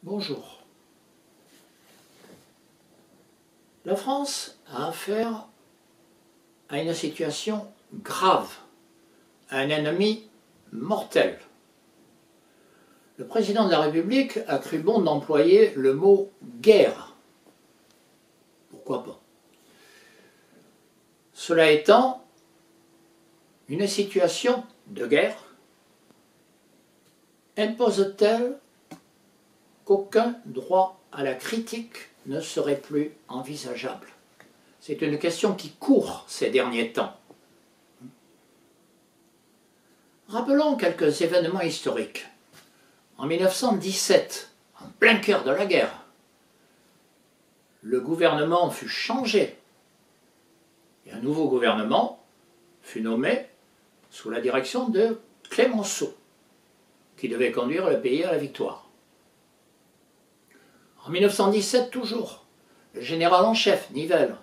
Bonjour. La France a affaire à une situation grave, à un ennemi mortel. Le président de la République a cru bon d'employer le mot « guerre ». Pourquoi pas? Cela étant, une situation de guerre impose-t-elle qu'aucun droit à la critique ne serait plus envisageable? C'est une question qui court ces derniers temps. Rappelons quelques événements historiques. En 1917, en plein cœur de la guerre, le gouvernement fut changé et un nouveau gouvernement fut nommé sous la direction de Clémenceau, qui devait conduire le pays à la victoire. En 1917 toujours, le général en chef, Nivelle,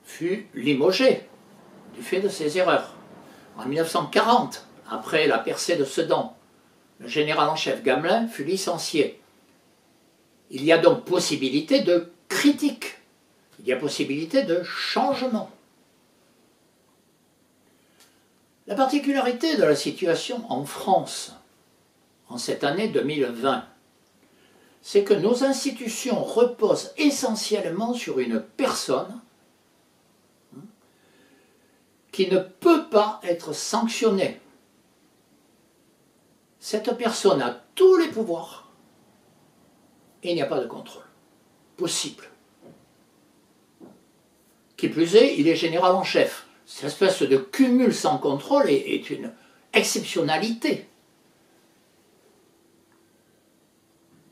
fut limogé du fait de ses erreurs. En 1940, après la percée de Sedan, le général en chef Gamelin fut licencié. Il y a donc possibilité de critique, il y a possibilité de changement. La particularité de la situation en France, en cette année 2020, c'est que nos institutions reposent essentiellement sur une personne qui ne peut pas être sanctionnée. Cette personne a tous les pouvoirs et il n'y a pas de contrôle possible. Qui plus est, il est général en chef. Cette espèce de cumul sans contrôle est une exceptionnalité.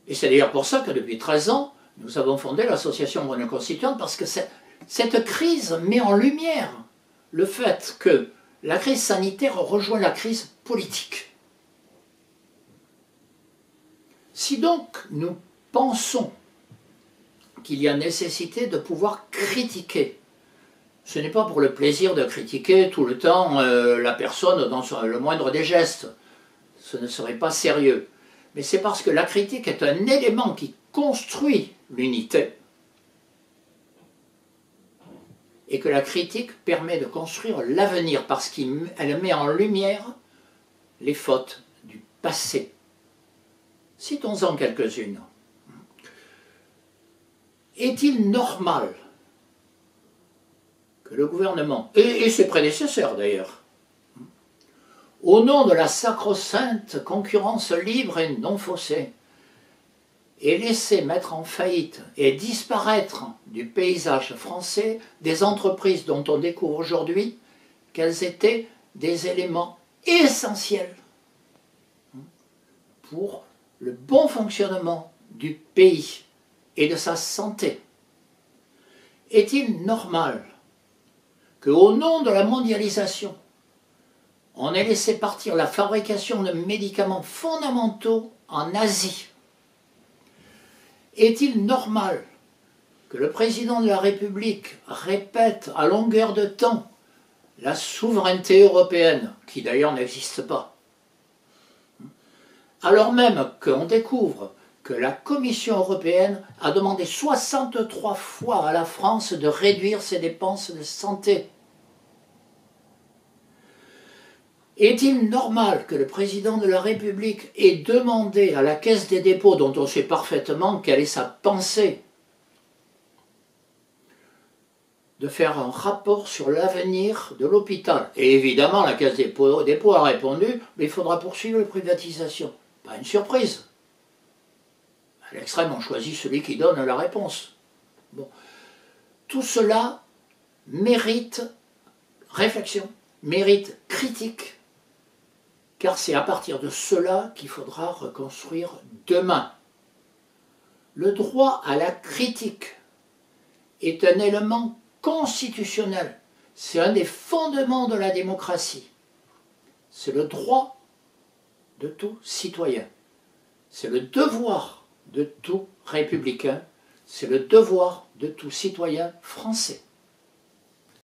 Et c'est d'ailleurs pour ça que depuis 13 ans, nous avons fondé l'association Monnaie Constituante, parce que cette crise met en lumière le fait que la crise sanitaire rejoint la crise politique. Si donc nous pensons qu'il y a nécessité de pouvoir critiquer, ce n'est pas pour le plaisir de critiquer tout le temps la personne dans le moindre des gestes, ce ne serait pas sérieux. Mais c'est parce que la critique est un élément qui construit l'unité et que la critique permet de construire l'avenir parce qu'elle met en lumière les fautes du passé. Citons-en quelques-unes. Est-il normal que le gouvernement, et ses prédécesseurs d'ailleurs, au nom de la sacro-sainte concurrence libre et non faussée, ait laissé mettre en faillite et disparaître du paysage français des entreprises dont on découvre aujourd'hui qu'elles étaient des éléments essentiels pour le bon fonctionnement du pays et de sa santé? Est-il normal qu'au nom de la mondialisation, on ait laissé partir la fabrication de médicaments fondamentaux en Asie? Est-il normal que le président de la République répète à longueur de temps la souveraineté européenne, qui d'ailleurs n'existe pas, alors même qu'on découvre que la Commission européenne a demandé 63 fois à la France de réduire ses dépenses de santé? Est-il normal que le président de la République ait demandé à la Caisse des dépôts, dont on sait parfaitement quelle est sa pensée, de faire un rapport sur l'avenir de l'hôpital? Et évidemment, la Caisse des dépôts a répondu « mais il faudra poursuivre les privatisations ». Pas une surprise. À l'extrême, on choisit celui qui donne la réponse. Bon. Tout cela mérite réflexion, mérite critique, car c'est à partir de cela qu'il faudra reconstruire demain. Le droit à la critique est un élément constitutionnel. C'est un des fondements de la démocratie. C'est le droit de tout citoyen. C'est le devoir de tout républicain. C'est le devoir de tout citoyen français.